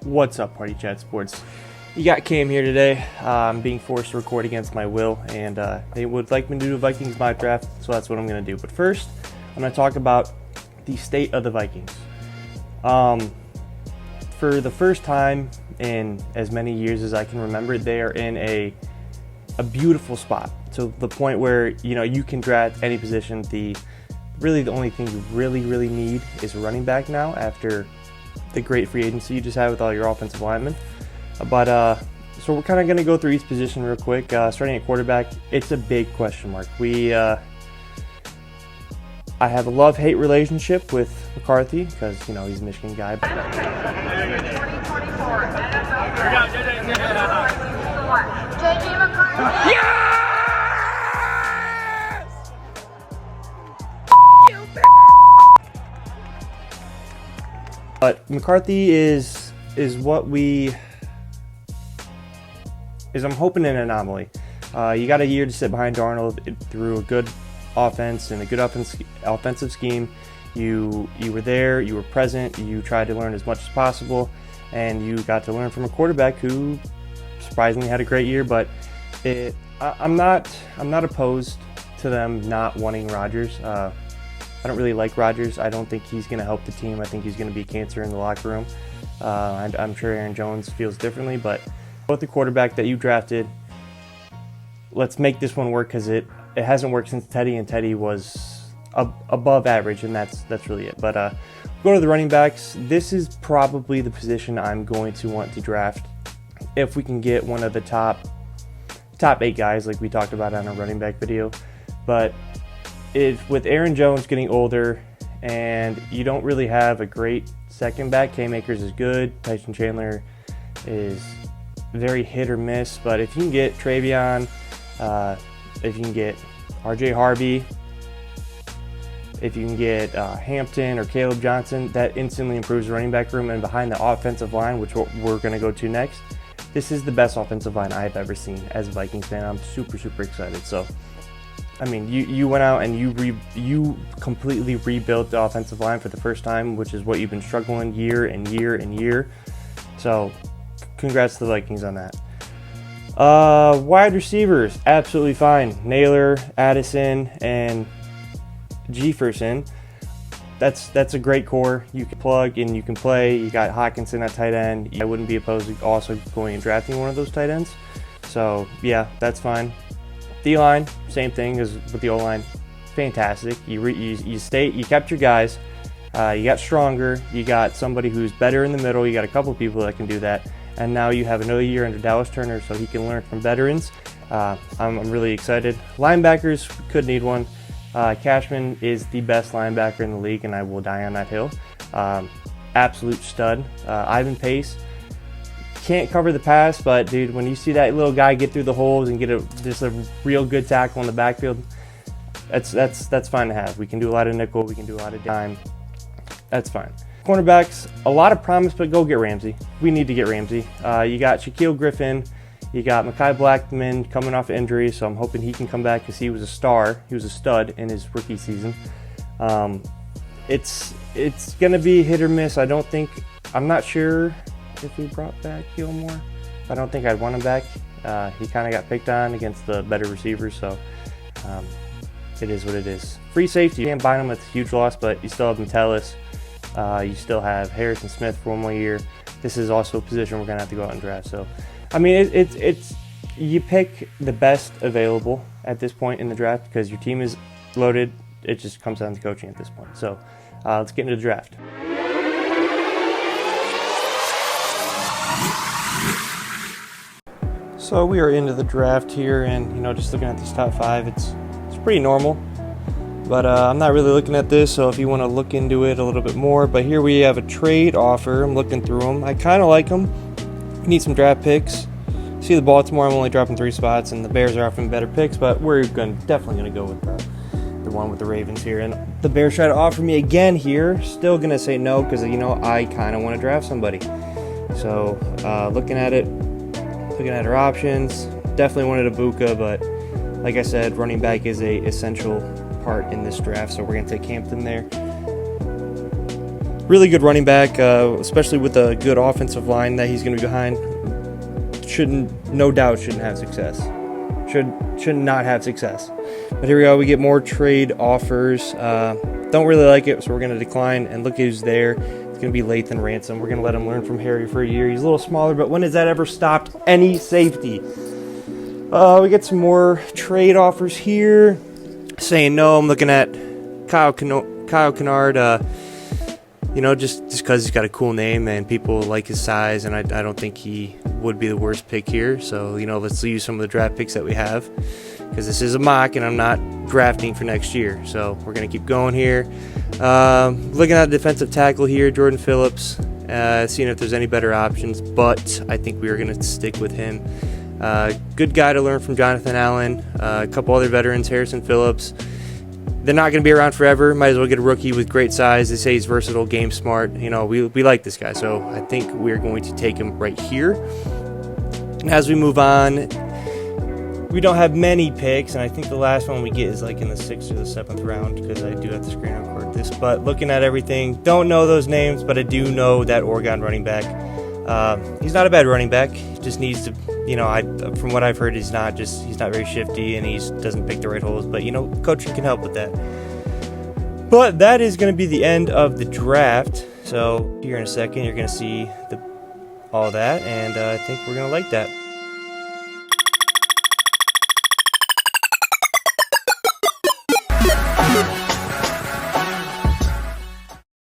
What's up, Party Chat Sports? You got Cam here today. I'm being forced to record against my will, and they would like me to do a Vikings mock draft, so that's what I'm going to do. But first, I'm going to talk about the state of the Vikings. For the first time in as many years as I can remember, they are in a beautiful spot, to the point where you can draft any position. Really the only thing you really need is a running back now, after the great free agency you just had with all your offensive linemen. But so we're kind of going to go through each position real quick. Starting at quarterback, it's a big question mark. I have a love-hate relationship with McCarthy because he's a Michigan guy. Yes! But McCarthy is I'm hoping an anomaly. You got a year to sit behind Darnold through a good offense and a good offensive scheme. You were there, you were present, you tried to learn as much as possible, and you got to learn from a quarterback who surprisingly had a great year. But I'm not opposed to them not wanting Rodgers. I don't really like Rodgers. I don't think he's going to help the team. I think he's going to be cancer in the locker room. I'm sure Aaron Jones feels differently, but both the quarterback that you drafted, let's make this one work, because it hasn't worked since Teddy, and Teddy was above average, and that's really it. But go to the running backs. This is probably the position I'm going to want to draft if we can get one of the top 8 guys, like we talked about on our running back video. But with Aaron Jones getting older, and you don't really have a great second back. Cam Akers is good. Tyson Chandler is very hit or miss. But if you can get Travion, if you can get RJ Harvey, if you can get Hampton or Caleb Johnson, that instantly improves the running back room. And behind the offensive line, which we're going to go to next, this is the best offensive line I've ever seen as a Vikings fan. I'm super excited. So, I mean, you went out and you completely rebuilt the offensive line for the first time, which is what you've been struggling year and year. So, congrats to the Vikings on that. Wide receivers, absolutely fine. Naylor, Addison, and Jefferson. That's a great core. You can plug and you can play. You got Hawkinson at tight end. I wouldn't be opposed to also going and drafting one of those tight ends. So, yeah, that's fine. D-line, same thing as with the O-line. Fantastic. You kept your guys. You got stronger. You got somebody who's better in the middle. You got a couple people that can do that. And now you have another year under Dallas Turner, so he can learn from veterans. I'm really excited. Linebackers, could need one. Cashman is the best linebacker in the league, and I will die on that hill. Absolute stud. Ivan Pace can't cover the pass, but dude, when you see that little guy get through the holes and get just a real good tackle in the backfield, that's fine to have. We can do a lot of nickel, we can do a lot of dime. That's fine. Cornerbacks, a lot of promise, but go get Ramsey. We need to get Ramsey. You got Shaquille Griffin, you got Mekhi Blackman coming off injury, so I'm hoping he can come back, because he was a star. He was a stud in his rookie season. It's gonna be hit or miss. I'm not sure if we brought back Gilmore. I don't think I'd want him back. He kind of got picked on against the better receivers, so it is what it is. Free safety, you can't bind him, it's a huge loss, but you still have Metellus. You still have Harrison Smith for one more year. This is also a position we're going to have to go out and draft. So, I mean, it's you pick the best available at this point in the draft, because your team is loaded. It just comes down to coaching at this point. So, let's get into the draft. So we are into the draft here, and just looking at these top 5, it's pretty normal. But I'm not really looking at this, so if you want to look into it a little bit more. But here we have a trade offer. I'm looking through them. I kind of like them. Need some draft picks. See the Baltimore, I'm only dropping 3 spots, and the Bears are offering better picks, but we're definitely going to go with the one with the Ravens here. And the Bears try to offer me again here. Still going to say no, because, I kind of want to draft somebody. So looking at our options, definitely wanted Ibuka, but like I said, running back is a essential part in this draft, so we're going to take Hampton there. Really good running back, especially with a good offensive line that he's going to be behind. No doubt shouldn't have success. Should not have success. But here we go. We get more trade offers. Don't really like it, so we're going to decline. And look who's there. It's going to be Lathan Ransom. We're going to let him learn from Harry for a year. He's a little smaller, but when has that ever stopped any safety? We get some more trade offers here. Saying no, I'm looking at Kyle Kennard. Just because he's got a cool name and people like his size, and I don't think he would be the worst pick here. So, let's use some of the draft picks that we have, because this is a mock and I'm not drafting for next year. So we're going to keep going here. Looking at defensive tackle here, Jordan Phillips, seeing if there's any better options, but I think we are going to stick with him. Good guy to learn from Jonathan Allen. A couple other veterans, Harrison Phillips. They're not going to be around forever. Might as well get a rookie with great size. They say he's versatile, game smart. We like this guy, so I think we're going to take him right here. And as we move on, we don't have many picks, and I think the last one we get is like in the 6th or the 7th round, because I do have to screen record this. But looking at everything, don't know those names, but I do know that Oregon running back. He's not a bad running back. He just needs to, from what I've heard, he's not very shifty, and he doesn't pick the right holes. But coaching can help with that. But that is going to be the end of the draft. So here in a second, you're going to see all that, and I think we're going to like that.